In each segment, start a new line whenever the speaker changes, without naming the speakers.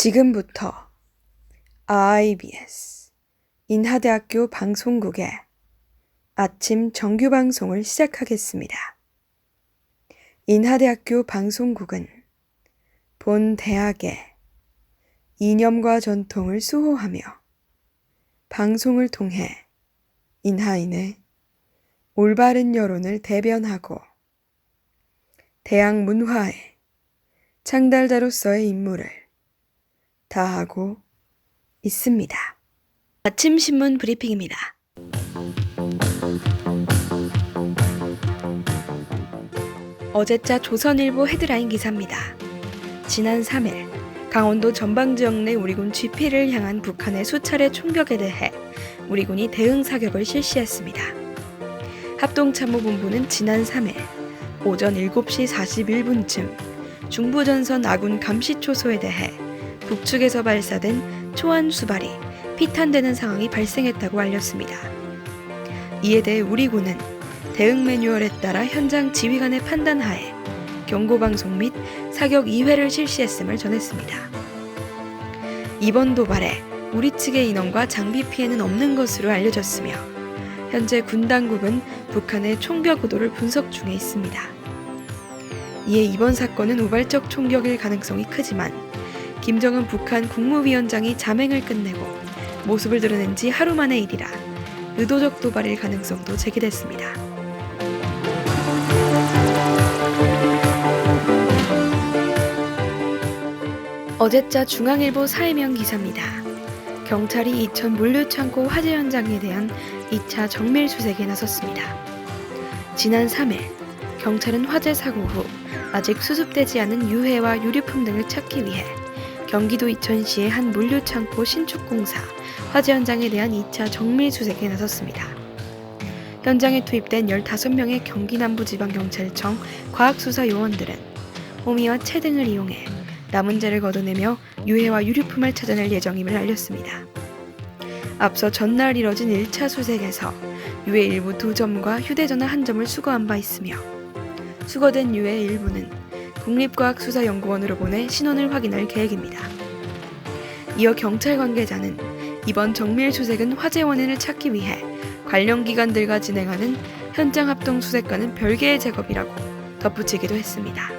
지금부터 IBS 인하대학교 방송국의 아침 정규 방송을 시작하겠습니다. 인하대학교 방송국은 본 대학의 이념과 전통을 수호하며 방송을 통해 인하인의 올바른 여론을 대변하고 대학 문화의 창달자로서의 임무를 다하고 있습니다. 아침 신문 브리핑입니다. 어제자 조선일보 헤드라인 기사입니다. 지난 3일 강원도 전방지역 내 우리군 GP를 향한 북한의 수차례 총격에 대해 우리군이 대응 사격을 실시했습니다. 합동참모본부는 지난 3일 오전 7시 41분쯤 중부전선 아군 감시초소에 대해 북측에서 발사된 초안 수발이 피탄되는 상황이 발생했다고 알렸습니다. 이에 대해 우리군은 대응 매뉴얼에 따라 현장 지휘관의 판단하에 경고방송 및 사격 2회를 실시했음을 전했습니다. 이번 도발에 우리 측의 인원과 장비 피해는 없는 것으로 알려졌으며 현재 군 당국은 북한의 총격 의도를 분석 중에 있습니다. 이에 이번 사건은 우발적 총격일 가능성이 크지만 김정은 북한 국무위원장이 잠행을 끝내고 모습을 드러낸 지 하루 만의 일이라 의도적 도발일 가능성도 제기됐습니다. 어제자 중앙일보 사회면 기사입니다. 경찰이 이천 물류창고 화재 현장에 대한 2차 정밀 수색에 나섰습니다. 지난 3일 경찰은 화재 사고 후 아직 수습되지 않은 유해와 유류품 등을 찾기 위해 경기도 이천시의 한 물류창고 신축공사 화재 현장에 대한 2차 정밀 수색에 나섰습니다. 현장에 투입된 15명의 경기남부지방경찰청 과학수사 요원들은 호미와 채 등을 이용해 남은재를 걷어내며 유해와 유류품을 찾아낼 예정임을 알렸습니다. 앞서 전날 이뤄진 1차 수색에서 유해 일부 2점과 휴대전화 1점을 수거한 바 있으며 수거된 유해 일부는 국립과학수사연구원으로 보내 신원을 확인할 계획입니다. 이어 경찰 관계자는 이번 정밀 수색은 화재 원인을 찾기 위해 관련 기관들과 진행하는 현장 합동 수색과는 별개의 작업이라고 덧붙이기도 했습니다.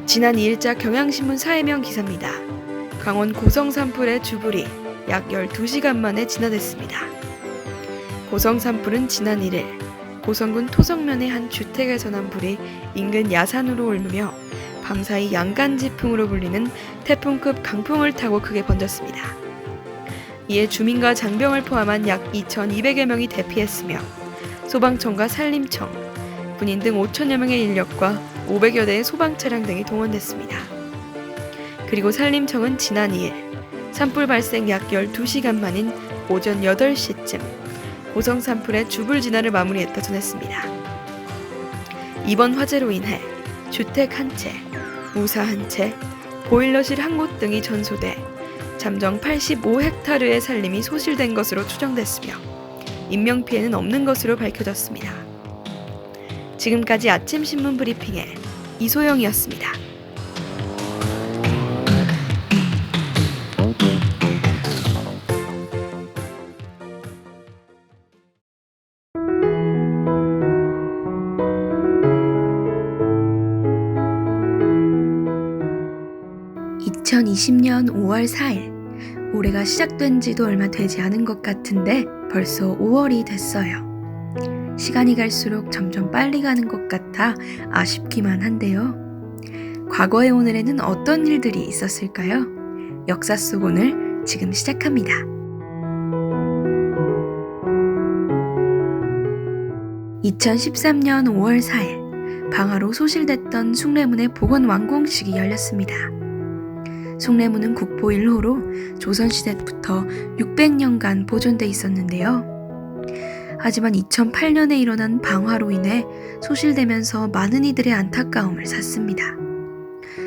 지난 2일자 경향신문 사회면 기사입니다. 강원 고성 산불의 주불이 약 12시간 만에 진화됐습니다. 고성 산불은 지난 1일 고성군 토성면의 한 주택에서 난 불이 인근 야산으로 옮으며 밤사이 양간지풍으로 불리는 태풍급 강풍을 타고 크게 번졌습니다. 이에 주민과 장병을 포함한 약 2,200여 명이 대피했으며 소방청과 산림청, 군인 등 5천여 명의 인력과 500여 대의 소방 차량 등이 동원됐습니다. 그리고 산림청은 지난 2일 산불 발생 약 12시간 만인 오전 8시쯤 고성 산불의 주불 진화를 마무리했다 전했습니다. 이번 화재로 인해 주택 한 채, 우사 한 채, 보일러실 한 곳 등이 전소돼 잠정 85헥타르의 산림이 소실된 것으로 추정됐으며 인명피해는 없는 것으로 밝혀졌습니다. 지금까지 아침 신문 브리핑의 이소영이었습니다. (2020년 5월 4일) 올해가 시작된 지도 얼마 되지 않은 것 같은데 벌써 5월이 됐어요. 시간이 갈수록 점점 빨리 가는 것 같아 아쉽기만 한데요. 과거의 오늘에는 어떤 일들이 있었을까요? 역사 속 오늘 지금 시작합니다. 2013년 5월 4일 방화로 소실됐던 숭례문의 복원 완공식이 열렸습니다. 숭례문은 국보 1호로 조선시대부터 600년간 보존돼 있었는데요. 하지만 2008년에 일어난 방화로 인해 소실되면서 많은 이들의 안타까움을 샀습니다.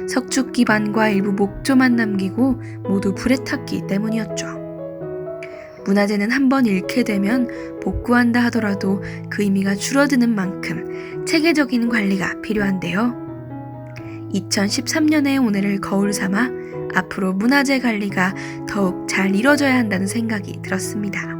석축 기반과 일부 목조만 남기고 모두 불에 탔기 때문이었죠. 문화재는 한번 잃게 되면 복구한다 하더라도 그 의미가 줄어드는 만큼 체계적인 관리가 필요한데요. 2013년의 오늘을 거울 삼아 앞으로 문화재 관리가 더욱 잘 이뤄져야 한다는 생각이 들었습니다.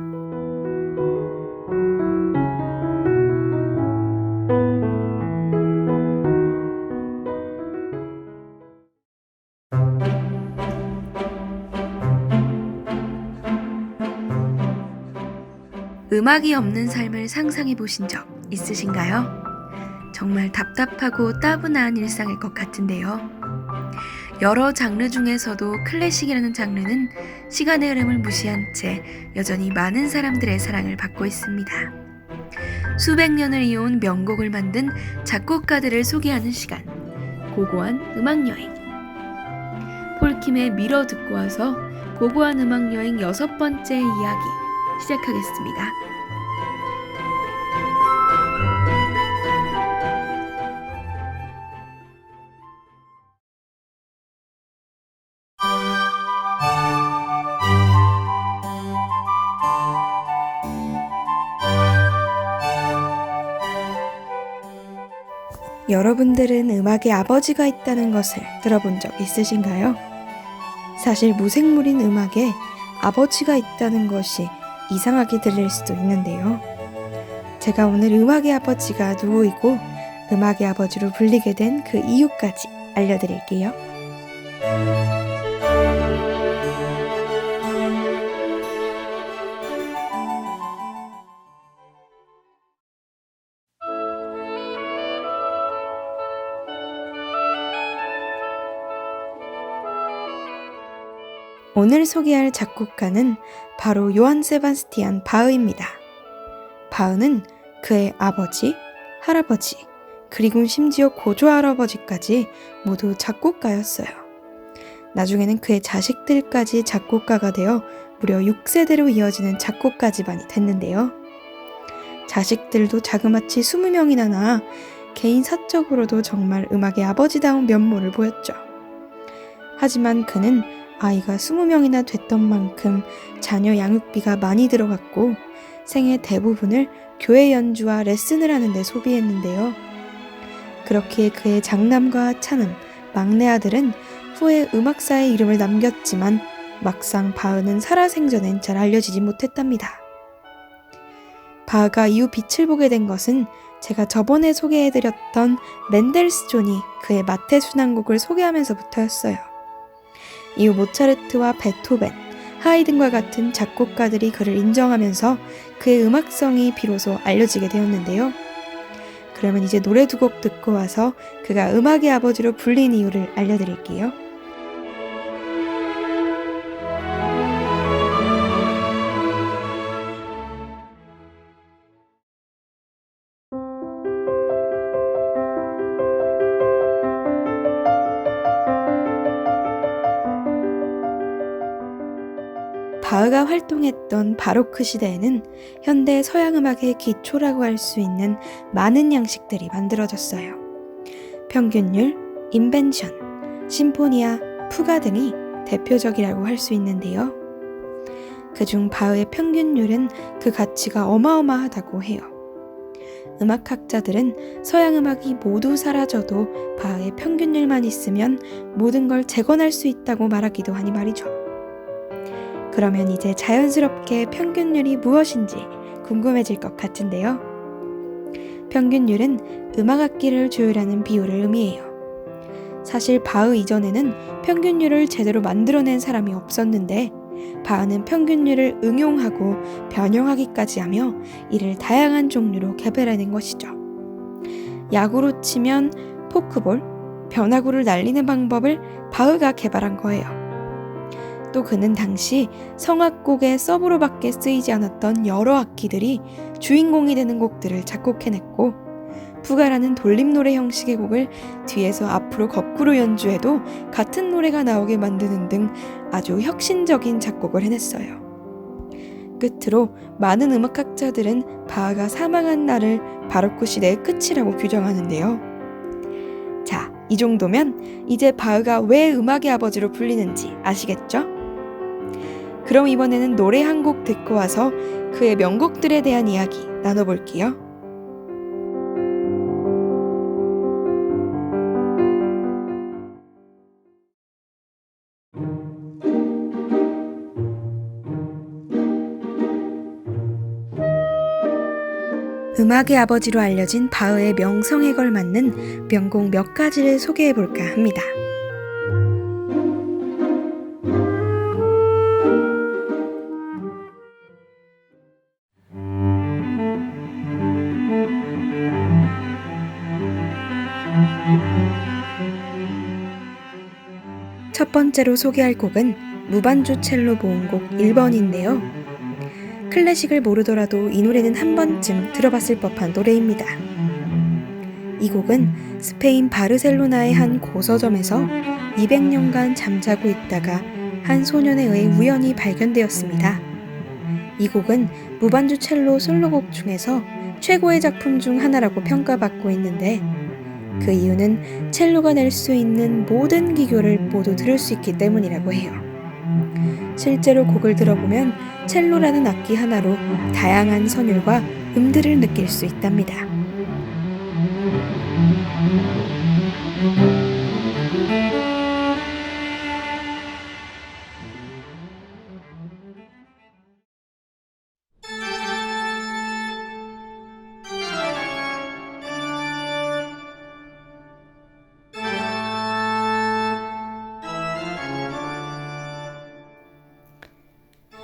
음악이 없는 삶을 상상해 보신 적 있으신가요? 정말 답답하고 따분한 일상일 것 같은데요. 여러 장르 중에서도 클래식이라는 장르는 시간의 흐름을 무시한 채 여전히 많은 사람들의 사랑을 받고 있습니다. 수백 년을 이어온 명곡을 만든 작곡가들을 소개하는 시간, 고고한 음악여행. 폴킴의 미러 듣고 와서 고고한 음악여행 6번째 이야기 시작하겠습니다. 여러분들은 음악의 아버지가 있다는 것을 들어본 적 있으신가요? 사실 무생물인 음악에 아버지가 있다는 것이 이상하게 들릴 수도 있는데요. 제가 오늘 음악의 아버지가 누구이고 음악의 아버지로 불리게 된 그 이유까지 알려드릴게요. 오늘 소개할 작곡가는 바로 요한 세바스티안 바흐입니다. 바흐는 그의 아버지, 할아버지, 그리고 심지어 고조할아버지까지 모두 작곡가였어요. 나중에는 그의 자식들까지 작곡가가 되어 무려 6세대로 이어지는 작곡가 집안이 됐는데요. 자식들도 자그마치 20명이나 낳아 개인 사적으로도 정말 음악의 아버지다운 면모를 보였죠. 하지만 그는 아이가 20명이나 됐던 만큼 자녀 양육비가 많이 들어갔고 생애 대부분을 교회 연주와 레슨을 하는 데 소비했는데요. 그렇기에 그의 장남과 차남, 막내 아들은 후에 음악사에 이름을 남겼지만 막상 바흐는 살아생전엔 잘 알려지지 못했답니다. 바흐가 이후 빛을 보게 된 것은 제가 저번에 소개해드렸던 멘델스존이 그의 마태 순환곡을 소개하면서부터였어요. 이후 모차르트와 베토벤, 하이든과 같은 작곡가들이 그를 인정하면서 그의 음악성이 비로소 알려지게 되었는데요. 그러면 이제 노래 2곡 듣고 와서 그가 음악의 아버지로 불린 이유를 알려드릴게요. 바흐가 활동했던 바로크 시대에는 현대 서양음악의 기초라고 할 수 있는 많은 양식들이 만들어졌어요. 평균율, 인벤션, 심포니아, 푸가 등이 대표적이라고 할 수 있는데요. 그중 바흐의 평균율은 그 가치가 어마어마하다고 해요. 음악학자들은 서양음악이 모두 사라져도 바흐의 평균율만 있으면 모든 걸 재건할 수 있다고 말하기도 하니 말이죠. 그러면 이제 자연스럽게 평균율이 무엇인지 궁금해질 것 같은데요. 평균율은 음악악기를 조율하는 비율을 의미해요. 사실 바흐 이전에는 평균율을 제대로 만들어낸 사람이 없었는데 바흐는 평균율을 응용하고 변형하기까지 하며 이를 다양한 종류로 개발해낸 것이죠. 야구로 치면 포크볼, 변화구를 날리는 방법을 바흐가 개발한 거예요. 또 그는 당시 성악곡의 서브로밖에 쓰이지 않았던 여러 악기들이 주인공이 되는 곡들을 작곡해냈고 푸가라는 돌림노래 형식의 곡을 뒤에서 앞으로 거꾸로 연주해도 같은 노래가 나오게 만드는 등 아주 혁신적인 작곡을 해냈어요. 끝으로 많은 음악학자들은 바흐가 사망한 날을 바로크 시대의 끝이라고 규정하는데요. 자, 이 정도면 이제 바흐가 왜 음악의 아버지로 불리는지 아시겠죠? 그럼 이번에는 노래 한 곡 듣고 와서 그의 명곡들에 대한 이야기 나눠볼게요. 음악의 아버지로 알려진 바흐의 명성에 걸맞는 명곡 몇 가지를 소개해볼까 합니다. 첫 번째로 소개할 곡은 무반주 첼로 모음곡 1번인데요. 클래식을 모르더라도 이 노래는 한 번쯤 들어봤을 법한 노래입니다. 이 곡은 스페인 바르셀로나의 한 고서점에서 200년간 잠자고 있다가 한 소년에 의해 우연히 발견되었습니다. 이 곡은 무반주 첼로 솔로곡 중에서 최고의 작품 중 하나라고 평가받고 있는데 그 이유는 첼로가 낼 수 있는 모든 기교를 모두 들을 수 있기 때문이라고 해요. 실제로 곡을 들어보면 첼로라는 악기 하나로 다양한 선율과 음들을 느낄 수 있답니다.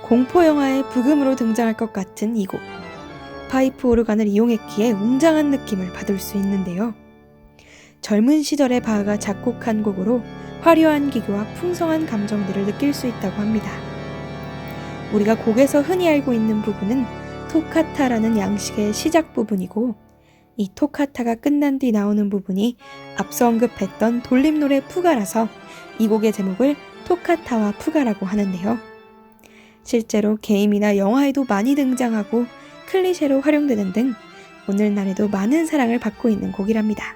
공포영화의 부금으로 등장할 것 같은 이 곡. 파이프 오르간을 이용했기에 웅장한 느낌을 받을 수 있는데요. 젊은 시절의 바흐가 작곡한 곡으로 화려한 기교와 풍성한 감정들을 느낄 수 있다고 합니다. 우리가 곡에서 흔히 알고 있는 부분은 토카타라는 양식의 시작 부분이고 이 토카타가 끝난 뒤 나오는 부분이 앞서 언급했던 돌림노래 푸가라서 이 곡의 제목을 토카타와 푸가라고 하는데요. 실제로 게임이나 영화에도 많이 등장하고 클리셰로 활용되는 등 오늘날에도 많은 사랑을 받고 있는 곡이랍니다.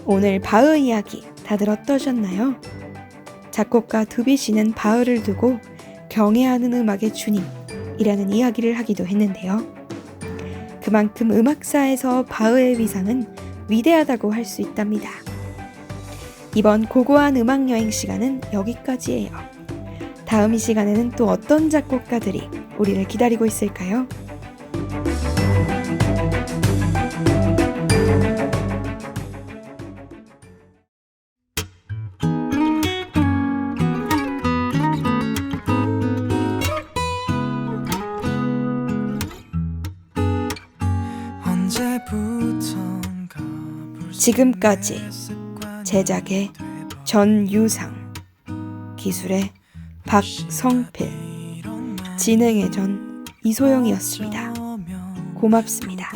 오늘 바흐 이야기 다들 어떠셨나요? 작곡가 두비시는 바흐를 두고 경애하는 음악의 주님이라는 이야기를 하기도 했는데요. 그만큼 음악사에서 바흐의 위상은 위대하다고 할 수 있답니다. 이번 고고한 음악여행 시간은 여기까지예요. 다음 이 시간에는 또 어떤 작곡가들이 우리를 기다리고 있을까요? 지금까지 제작의 전유상, 기술의 박성필, 진행의 전 이소영이었습니다. 고맙습니다.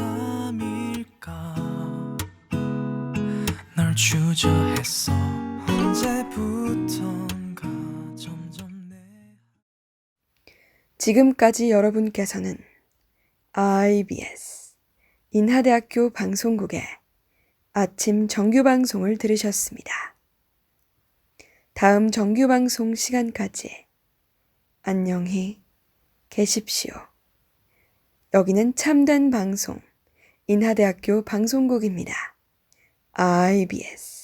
널 주저했어. 언제부턴가 점점 지금까지 여러분께서는 IBS 인하대학교 방송국의 아침 정규방송을 들으셨습니다. 다음 정규방송 시간까지 안녕히 계십시오. 여기는 참된 방송 인하대학교 방송국입니다. IBS